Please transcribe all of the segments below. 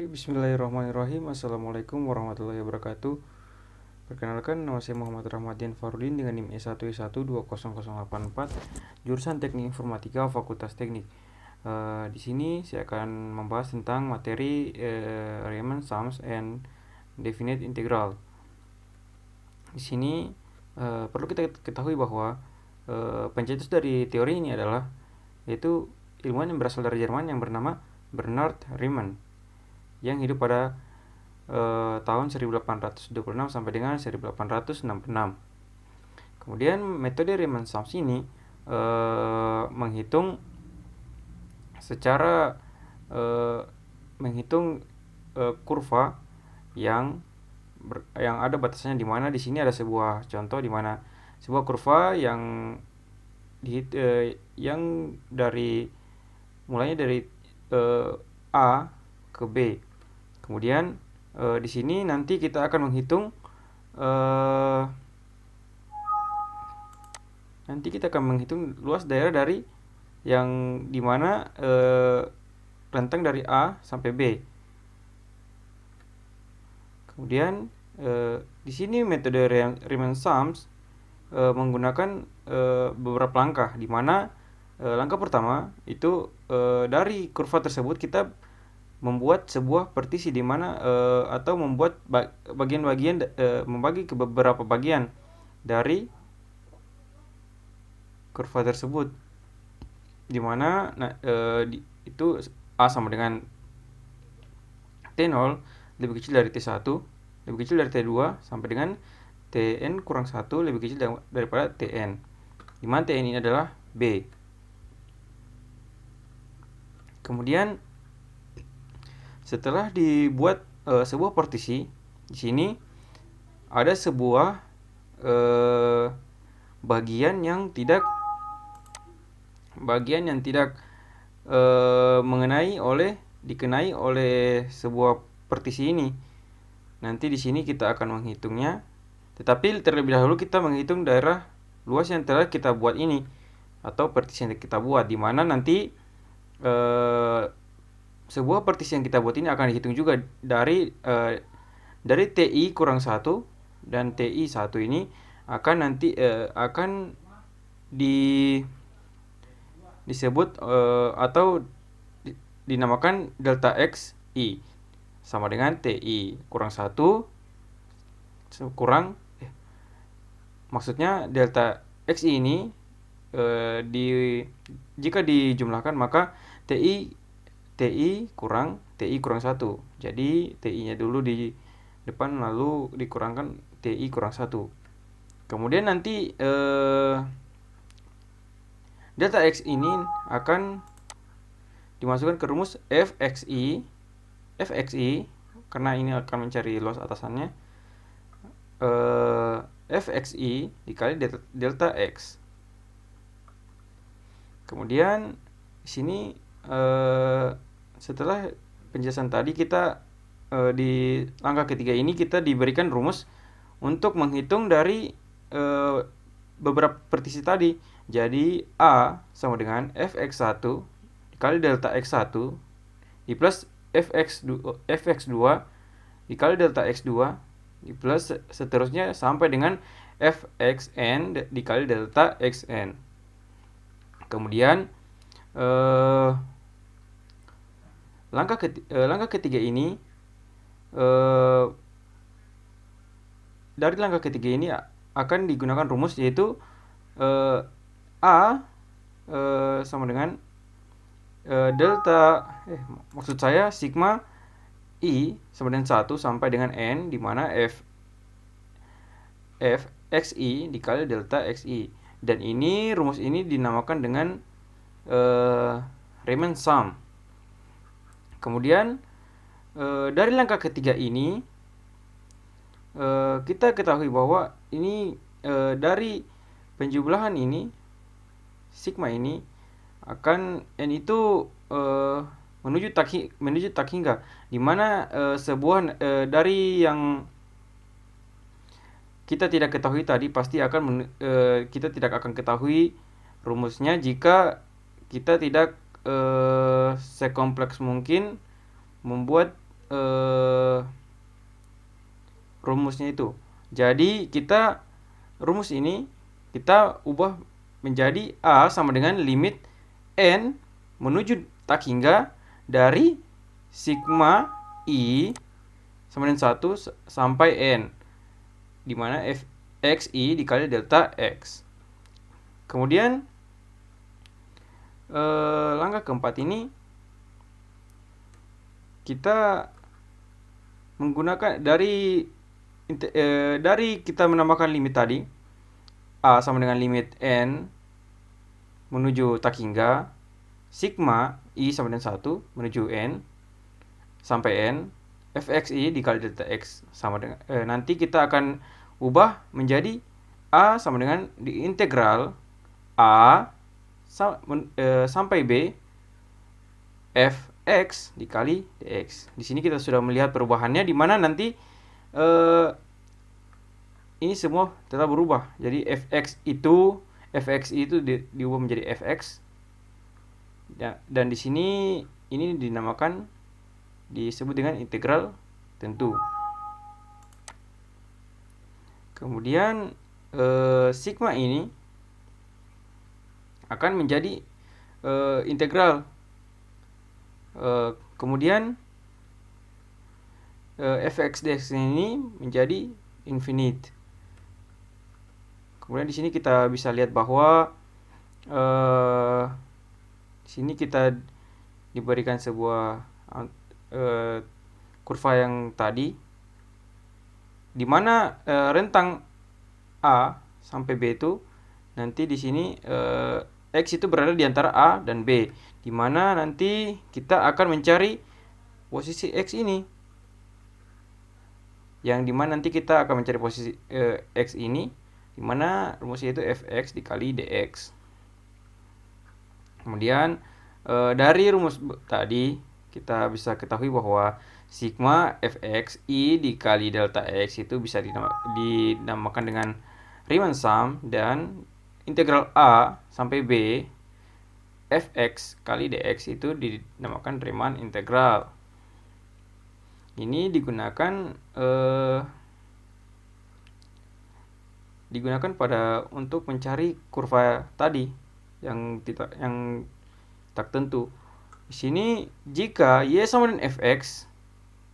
Bismillahirrahmanirrahim. Assalamualaikum warahmatullahi wabarakatuh. Perkenalkan, nama saya Muhammad Rahmadian Farudin dengan NIM E1E1200084, jurusan Teknik Informatika Fakultas Teknik. Di sini saya akan membahas tentang materi Riemann sums and definite integral. Di sini perlu kita ketahui bahwa pencetus dari teori ini adalah yaitu ilmuwan yang berasal dari Jerman yang bernama Bernhard Riemann, yang hidup pada tahun 1826 sampai dengan 1866. Kemudian metode Riemann sums ini menghitung secara kurva yang ada batasannya, di mana di sini ada sebuah contoh di mana sebuah kurva yang mulainya dari A ke B. Kemudian di sini nanti kita akan menghitung luas daerah dari yang dimana rentang dari A sampai B. Kemudian di sini metode Riemann sums menggunakan beberapa langkah, di mana langkah pertama itu dari kurva tersebut kita membuat sebuah partisi, di mana atau membuat bagian-bagian membagi ke beberapa bagian dari kurva tersebut, di mana itu A sama dengan T0 lebih kecil dari T1 lebih kecil dari T2 sampai dengan Tn kurang 1 lebih kecil daripada Tn, di mana Tn ini adalah B. Kemudian setelah dibuat sebuah partisi, di sini ada sebuah bagian yang tidak dikenai oleh sebuah partisi ini. Nanti di sini kita akan menghitungnya, tetapi terlebih dahulu kita menghitung daerah luas yang telah kita buat ini atau partisi yang kita buat, di mana nanti sebuah partisi yang kita buat ini akan dihitung juga dari TI kurang 1, dan TI 1 ini akan disebut atau dinamakan delta XI sama dengan TI kurang 1 maksudnya delta XI ini jika dijumlahkan maka TI kurang 1. Jadi TI-nya dulu di depan lalu dikurangkan TI kurang 1. Kemudian nanti delta X ini akan dimasukkan ke rumus FXI karena ini akan mencari luas atasannya. FXI dikali delta X. Kemudian di sini setelah penjelasan tadi, kita di langkah ketiga ini kita diberikan rumus untuk menghitung dari beberapa partisi tadi. Jadi A sama dengan fx1 dikali delta x1 di plus fx2 dikali delta x2 di plus seterusnya sampai dengan fxn dikali delta xn. Kemudian langkah ketiga ini dari langkah ketiga ini akan digunakan rumus, yaitu A sama dengan sigma I sama dengan 1 sampai dengan N, di mana f xi dikali delta xi, dan ini rumus ini dinamakan dengan Riemann sum. Kemudian dari langkah ketiga ini kita ketahui bahwa ini dari penjumlahan ini sigma ini akan N itu menuju tak hingga, di mana sebuah dari yang kita tidak ketahui tadi pasti kita tidak akan ketahui rumusnya jika kita tidak sekompleks mungkin membuat rumusnya itu. Jadi rumus ini kita ubah menjadi A sama dengan limit N menuju tak hingga dari sigma I sama dengan 1 sampai N, di mana Xi dikali delta X. Kemudian langkah keempat ini kita menggunakan dari kita menambahkan limit tadi, A sama dengan limit N menuju tak hingga sigma I sama dengan 1 menuju N sampai N, Fxi dikali delta X sama dengan nanti kita akan ubah menjadi A sama dengan diintegral A sampai B Fx dikali dx. Di sini kita sudah melihat perubahannya, di mana nanti ini semua tetap berubah. Jadi Fxi itu diubah menjadi Fx. Dan di sini ini disebut dengan integral tentu. Kemudian sigma ini akan menjadi integral. Kemudian Fx dx ini menjadi infinite. Kemudian di sini kita bisa lihat bahwa di sini kita diberikan sebuah kurva yang tadi, di mana rentang A sampai B itu nanti di sini X itu berada di antara A dan B, di mana nanti kita akan mencari posisi X ini, yang dimana nanti kita akan mencari posisi X ini, dimana rumusnya itu Fx dikali dx. Kemudian dari rumus tadi kita bisa ketahui bahwa sigma Fxi dikali delta X itu bisa dinamakan dengan Riemann sum, dan integral A sampai B Fx kali dx itu dinamakan Riemann integral. Ini digunakan untuk mencari kurva tadi yang tak tentu. Di sini jika y sama dengan fx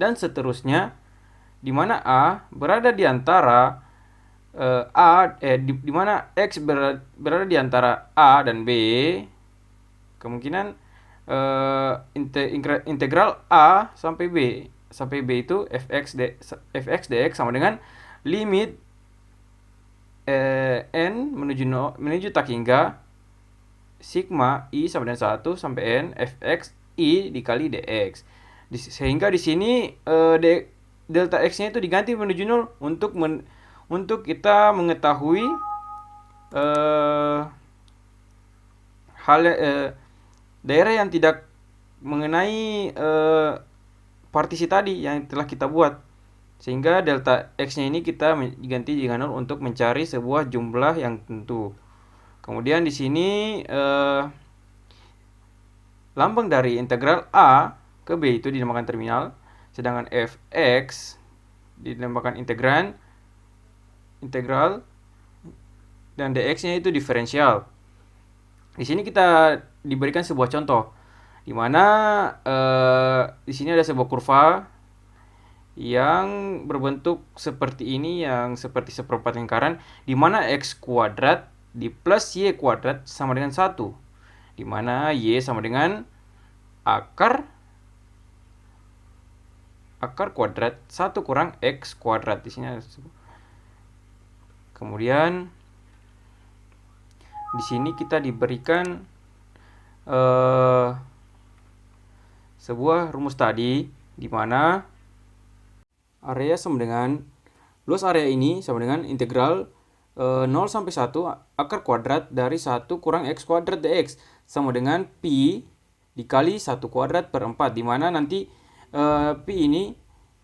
dan seterusnya, di mana a berada di antara di mana x berada di antara a dan b, kemungkinan integral a sampai b itu fx dx sama dengan limit n menuju tak hingga sigma I sama dengan 1 sampai N Fx I dikali dx. Sehingga di sini delta X-nya itu diganti menuju 0 untuk kita mengetahui daerah yang tidak mengenai partisi tadi yang telah kita buat. Sehingga delta X-nya ini kita diganti dengan 0 untuk mencari sebuah jumlah yang tentu. Kemudian di sini lambang dari integral A ke B itu dinamakan terminal, sedangkan Fx dinamakan integral, dan dx-nya itu diferensial. Di sini kita diberikan sebuah contoh, di mana di sini ada sebuah kurva yang berbentuk seperti ini, yang seperti seperempat lingkaran, di mana x kuadrat di plus y kuadrat sama dengan 1, di mana y sama dengan akar kuadrat 1 kurang x kuadrat. Di sini ada. Kemudian di sini kita diberikan sebuah rumus tadi, di mana area sama dengan luas area ini sama dengan integral 0 sampai 1 akar kuadrat dari 1 kurang x kuadrat dx sama dengan pi dikali 1 kuadrat per 4, di mana nanti pi ini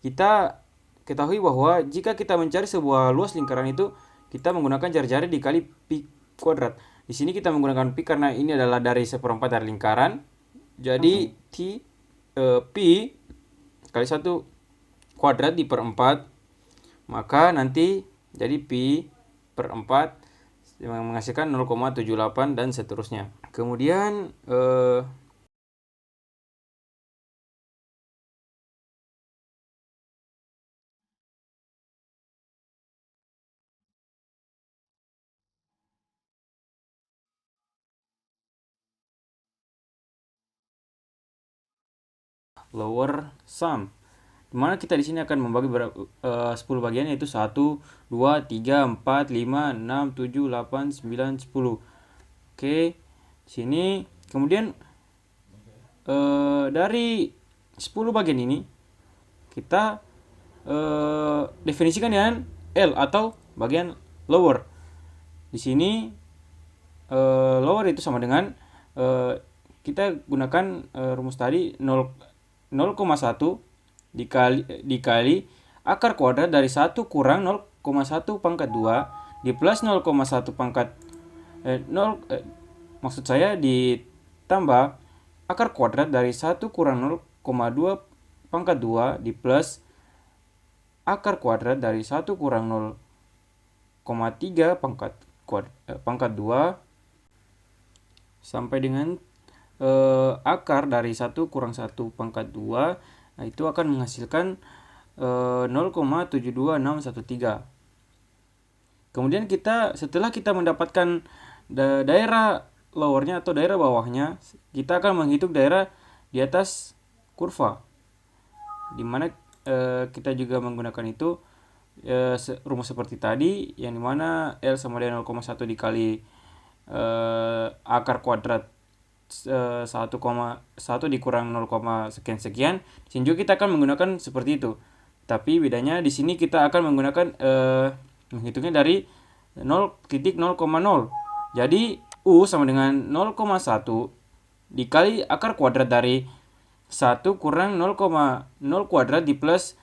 kita ketahui bahwa jika kita mencari sebuah luas lingkaran itu kita menggunakan jari-jari dikali pi kuadrat. Di sini kita menggunakan pi karena ini adalah dari seperempat dari lingkaran. Jadi pi kali 1 kuadrat di per 4, maka nanti jadi pi per 4 yang menghasilkan 0,78 dan seterusnya. Kemudian lower sum, dimana kita di sini akan membagi 10 bagian, yaitu 1, 2, 3, 4, 5, 6, 7, 8, 9, 10. Oke, sini kemudian dari 10 bagian ini kita definisikan dengan L atau bagian lower. Di sini lower itu sama dengan kita gunakan rumus tadi 0,1 dikali akar kuadrat dari 1 kurang 0,1 pangkat 2 di plus 0,1 pangkat maksud saya ditambah akar kuadrat dari 1 kurang 0,2 pangkat 2 di plus akar kuadrat dari 1 kurang 0,3 pangkat 2 sampai dengan akar dari 1 kurang 1 pangkat 2. Nah, itu akan menghasilkan 0,72613. Kemudian setelah kita mendapatkan daerah lowernya atau daerah bawahnya, kita akan menghitung daerah di atas kurva, dimana kita juga menggunakan itu rumus seperti tadi, yang dimana L sama dengan 0,1 dikali akar kuadrat 1,1 dikurang 0, sekian. Di sini juga kita akan menggunakan seperti itu. Tapi bedanya di sini kita akan menggunakan menghitungnya dari 0,0. Jadi U sama dengan 0,1 dikali akar kuadrat dari 1 kurang 0,0 kuadrat di plus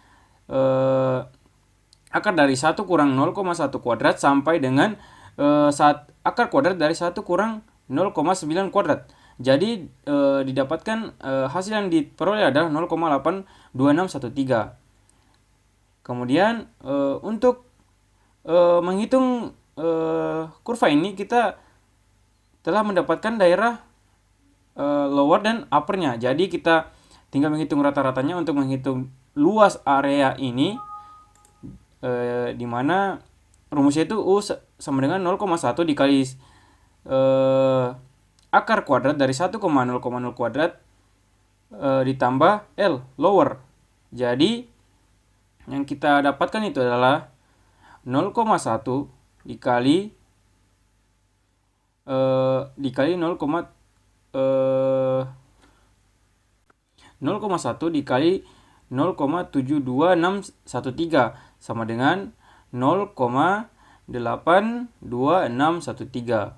akar dari 1 kurang 0,1 kuadrat sampai dengan akar kuadrat dari 1 kurang 0,9 kuadrat. Jadi didapatkan hasil yang diperoleh adalah 0,82613. Kemudian untuk menghitung kurva ini, kita telah mendapatkan daerah lower dan uppernya. Jadi kita tinggal menghitung rata-ratanya untuk menghitung luas area ini, di mana rumusnya itu U sama dengan 0,1 dikali akar kuadrat dari 1,0,0 kuadrat ditambah L lower. Jadi yang kita dapatkan itu adalah 0,1 dikali 0,1 dikali 0,72613 sama dengan 0,82613.